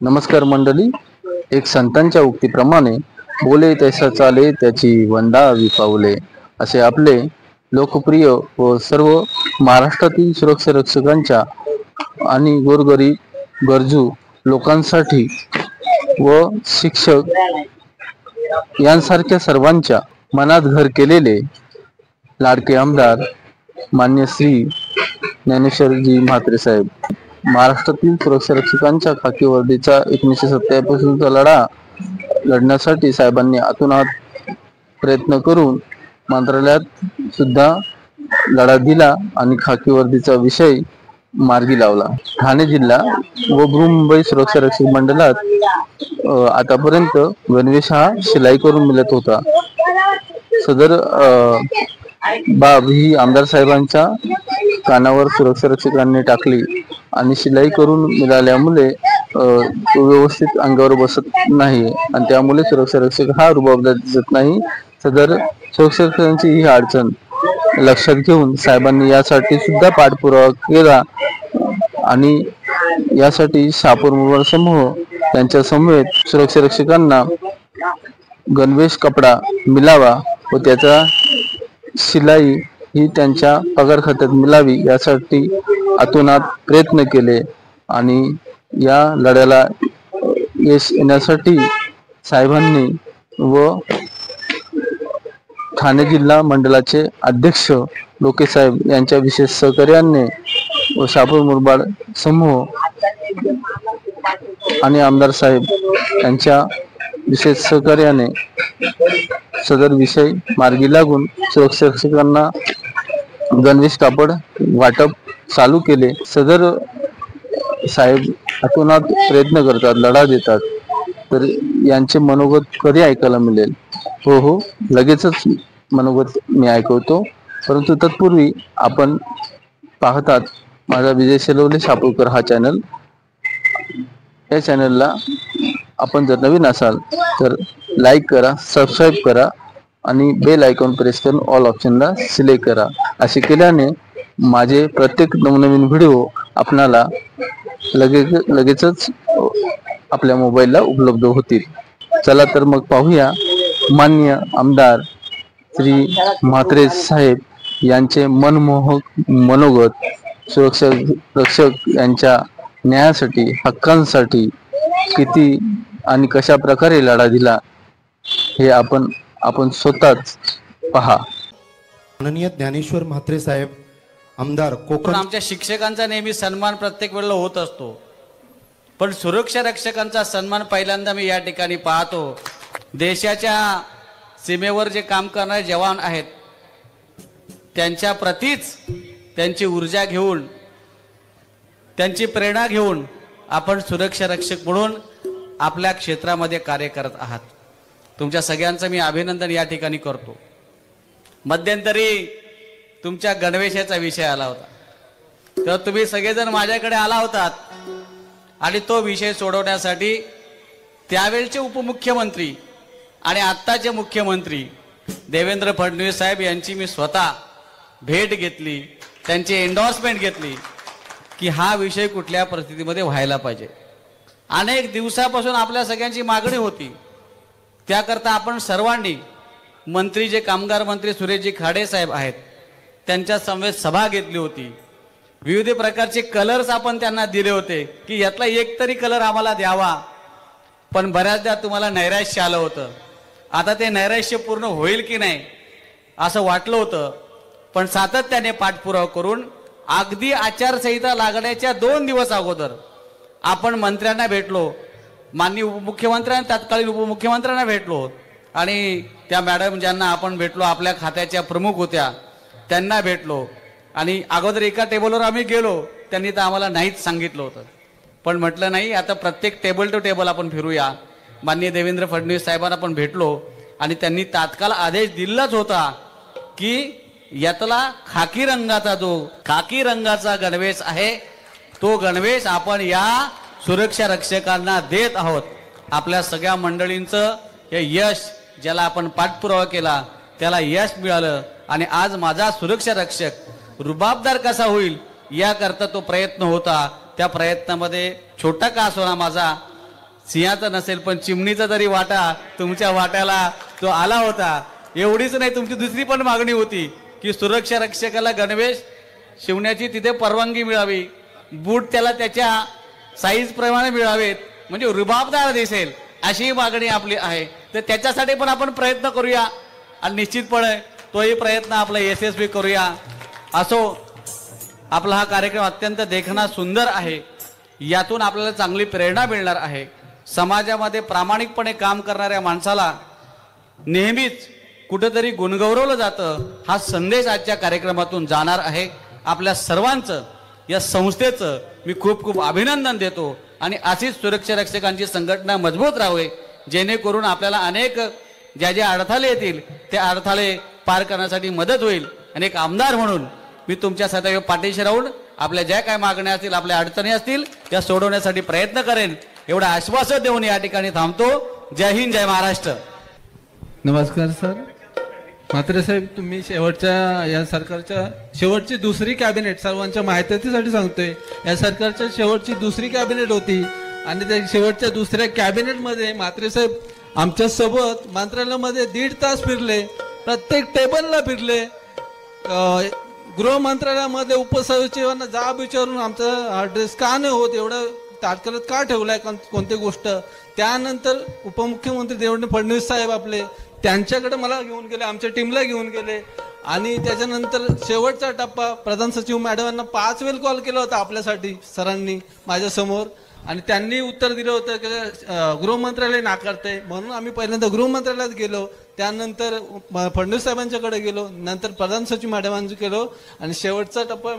नमस्कार मंडळी. एक संतांच्या उक्तीप्रमाणे बोले तैसा चाले त्याची वंदावी पाऊले असे आपले लोकप्रिय व सर्व महाराष्ट्रातील सुरक्षा रक्षकांच्या आणि गोरगरीब गरजू लोकांसाठी व शिक्षक यांसारख्या सर्वांच्या मनात घर केलेले लाडके आमदार मान्य श्री ज्ञानेश्वरजी म्हात्रे साहेब. महाराष्ट्रातील सुरक्षा रक्षकांच्या खाकी वर्दीचा 1970 पासूनचा लढा लढण्यासाठी साहेबांनी आतोनात प्रयत्न करून मंत्रालयात सुद्धा लढा दिला आणि खाकी वर्दीचा विषय मार्गी लावला. ठाणे जिल्हा व बृहन्मुंबई सुरक्षा रक्षक मंडळात आतापर्यंत गणवेश हा शिलाई करून मिळत होता. सदर बाब ही आमदार साहेबांच्या कानावर सुरक्षा रक्षकांनी टाकली आणि शिलाई करून मिळाल्यामुळे तो व्यवस्थित अंगावर बसत नाही आणि त्यामुळे सुरक्षा रक्षक हा रुबाबदार दिसत नाही. सदर सुरक्षा रक्षकांची ही अडचण लक्षात घेऊन साहेबांनी यासाठी सुद्धा पाठपुरावा केला आणि यासाठी शहापूर मुरबाड समूह त्यांच्या समवेत सुरक्षा रक्षकांना गणवेश कपडा मिळावा व त्याचा शिलाई ही त्यांच्या पगार खात्यात मिळावी यासाठी आतोनात प्रयत्न केले आणि या लढ्याला यश येण्यासाठी साहेबांनी व ठाणे जिल्हा मंडळाचे अध्यक्ष लोके साहेब यांच्या विशेष सहकार्याने व शहापूर मुरबाड समूह आणि आमदार साहेब यांच्या विशेष सहकार्याने सदर विषय मार्गी लागून सुरक्षा रक्षकांना गणवेश कापड वाटप चालू केले. सदर साहेब अतोनात प्रयत्न करतात, लढा देतात, तर यांचे मनोगत कधी ऐकायला मिळेल? हो, लगेचच मनोगत मी ऐकवतो. परंतु तत्पूर्वी आपण पाहतात माझा विजय शेलवले शापूरकर हा चॅनल. या चॅनलला आपण जर नवीन असाल तर लाईक करा, सबस्क्राईब करा आणि बेल आयकॉन प्रेस करून ऑल ऑप्शनला सिलेक्ट करा. असे केल्याने माझे प्रत्येक नवनवीन व्हिडिओ आपणाला लगेचच आपल्या मोबाईलला उपलब्ध होतील. चला तर मग पाहूया मान्य आमदार श्री म्हात्रे साहेब यांचे मनमोहक मनोगत सुरक्षा रक्षक यांच्या न्यायासाठी, हक्कांसाठी किती आणि कशा प्रकारे लढा दिला हे आपण स्वतःच पहा. माननीय ज्ञानेश्वर म्हात्रे साहेब आमदार कोकण. आमच्या शिक्षकांचा नेहमी सन्मान प्रत्येक वेळेला होत असतो, पण सुरक्षा रक्षकांचा सन्मान पहिल्यांदा मी या ठिकाणी पाहतो. देशाच्या सीमेवर जे काम करणारे जवान आहेत त्यांच्या प्रतीच त्यांची ऊर्जा घेऊन, त्यांची प्रेरणा घेऊन आपण सुरक्षा रक्षक म्हणून आपल्या क्षेत्रामध्ये कार्य करत आहात. तुमच्या सगळ्यांचं मी अभिनंदन या ठिकाणी करतो. मध्यंतरी तुमच्या गणवेशाचा विषय आला होता, तेव्हा तुम्ही सगळेजण माझ्याकडे आला होतात आणि तो विषय सोडवण्यासाठी त्यावेळचे उपमुख्यमंत्री आणि आत्ताचे मुख्यमंत्री देवेंद्र फडणवीस साहेब यांची मी स्वतः भेट घेतली, त्यांची एंडॉर्समेंट घेतली की हा विषय कुठल्या परिस्थितीमध्ये व्हायला पाहिजे. अनेक दिवसापासून आपल्या सगळ्यांची मागणी होती. त्याकरता आपण सर्वांनी मंत्री जे कामगार मंत्री सुरेशजी खाडे साहेब आहेत त्यांच्या समवेत सभा घेतली होती. विविध प्रकारचे कलर्स आपण त्यांना दिले होते की यातला एक तरी कलर आम्हाला द्यावा, पण बऱ्याचदा तुम्हाला नैराश्य आलं होतं. आता ते नैराश्य पूर्ण होईल की नाही असं वाटलं होतं, पण सातत्याने पाठपुरावा करून अगदी आचारसंहिता लागण्याच्या 2 दिवस अगोदर आपण मंत्र्यांना भेटलो, माननीय उपमुख्यमंत्र्यांना, तत्कालीन उपमुख्यमंत्र्यांना भेटलो आणि त्या मॅडम ज्यांना आपण भेटलो आपल्या खात्याच्या प्रमुख होत्या त्यांना भेटलो आणि अगोदर एका टेबलवर आम्ही गेलो. त्यांनी तर आम्हाला नाहीच सांगितलं होतं, पण म्हटलं नाही, आता प्रत्येक टेबल टू टेबल आपण फिरूया. माननीय देवेंद्र फडणवीस साहेबांना आपण भेटलो आणि त्यांनी तात्काळ आदेश दिलाच होता की यातला खाकी रंगाचा गणवेश आहे तो गणवेश आपण या सुरक्षा रक्षकांना देत आहोत. आपल्या सगळ्या मंडळींचं हे यश, ज्याला आपण पाठपुरावा केला त्याला यश मिळालं आणि आज माझा सुरक्षा रक्षक रुबाबदार कसा होईल याकरता तो प्रयत्न होता. त्या प्रयत्नामध्ये छोटा का असोना माझा सिंहाचा नसेल पण चिमणीचा तरी वाटा तुमच्या वाट्याला तो आला होता. एवढीच नाही, तुमची दुसरी पण मागणी होती की सुरक्षा रक्षकाला गणवेश शिवण्याची तिथे परवानगी मिळावी, बूट त्याला त्याच्या साईज प्रमाणे मिळावेत, म्हणजे रुबाबदार दिसेल अशी मागणी आपली आहे. तर त्याच्यासाठी पण आपण प्रयत्न करूया आणि निश्चितपणे तोही प्रयत्न आपला यशस्वी करूया. असो, आपला हा कार्यक्रम अत्यंत देखणा सुंदर आहे. यातून आपल्याला चांगली प्रेरणा मिळणार आहे. समाजामध्ये प्रामाणिकपणे काम करणाऱ्या माणसाला नेहमीच कुठेतरी गुणगौरवलं जातं, हा संदेश आजच्या कार्यक्रमातून जाणार आहे. आपल्या सर्वांचं, या संस्थेचं मी खूप खूप अभिनंदन देतो आणि अशीच सुरक्षा रक्षकांची संघटना मजबूत राहावी, जेणेकरून आपल्याला अनेक ज्या ज्या अडथळे येतील ते अडथळे पार करण्यासाठी मदत होईल. आणि एक आमदार म्हणून मी तुमच्या सदैव पाठीशी राहून आपल्या ज्या काय मागण्या असतील, आपल्या अडचणी असतील त्या सोडवण्यासाठी प्रयत्न करेन, एवढं आश्वासन देऊन या ठिकाणी थांबतो. जय हिंद, जय महाराष्ट्र. नमस्कार सर. म्हात्रे साहेब, तुम्ही शेवटच्या या सरकारच्या शेवटची दुसरी कॅबिनेट, सर्वांच्या माहितीसाठी सांगतोय, या सरकारच्या शेवटची दुसरी कॅबिनेट होती आणि त्या शेवटच्या दुसऱ्या कॅबिनेटमध्ये म्हात्रे साहेब आमच्या सोबत मंत्रालयामध्ये 1.5 तास फिरले, प्रत्येक टेबलला फिरले, गृह मंत्रालयामध्ये उपसचिवांना जाब विचारून आमचा ड्रेस का नाही होत, एवढं तात्काळात का ठेवलाय कोणती गोष्ट. त्यानंतर उपमुख्यमंत्री देवेंद्र फडणवीस साहेब आपले त्यांच्याकडे मला घेऊन गेले, आमच्या टीमला घेऊन गेले आणि त्याच्यानंतर शेवटचा टप्पा प्रधान सचिव मॅडमांना 5 वेळ कॉल केला होता आपल्यासाठी सरांनी माझ्यासमोर, आणि त्यांनी उत्तर दिलं होतं की गृह मंत्रालय नाकारते, म्हणून आम्ही पहिल्यांदा गृह मंत्रालयात गेलो, त्यानंतर फडणवीस साहेबांच्याकडे गेलो, नंतर प्रधान सचिव मॅडमांचे गेलो आणि शेवटचा टप्पा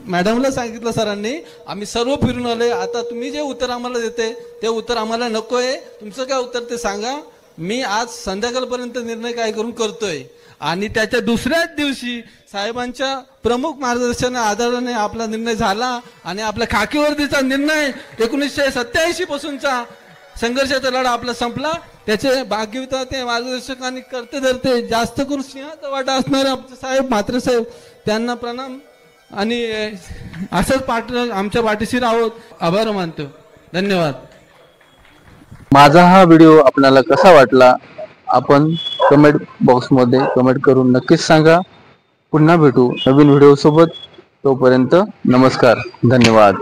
मॅडमला सांगितलं सरांनी, आम्ही सर्व फिरून आले, आता तुम्ही जे उत्तर आम्हाला देते ते उत्तर आम्हाला नको आहे, तुमचं काय उत्तर ते सांगा, मी आज संध्याकाळपर्यंत निर्णय काय करून करतोय. आणि त्याच्या दुसऱ्याच दिवशी साहेबांच्या प्रमुख मार्गदर्शना आधाराने आपला निर्णय झाला आणि आपल्या खाकीवर्दीचा निर्णय 1987 पासूनचा संघर्षाचा लढा आपला संपला. त्याचे भाग्यविता ते मार्गदर्शकांनी करते धरते जास्त करून सिंहाचा वाटा असणारे आमचे साहेब म्हात्रे साहेब, त्यांना प्रणाम आणि असंच आमच्या पाठीशी आहोत. आभार मानतो. धन्यवाद. माझा हा व्हिडिओ आपल्याला कसा वाटला आपण कमेंट बॉक्समध्ये कमेंट करून नक्कीच सांगा. पुन्हा भेटू नवीन व्हिडिओ सोबत. तोपर्यंत नमस्कार, धन्यवाद.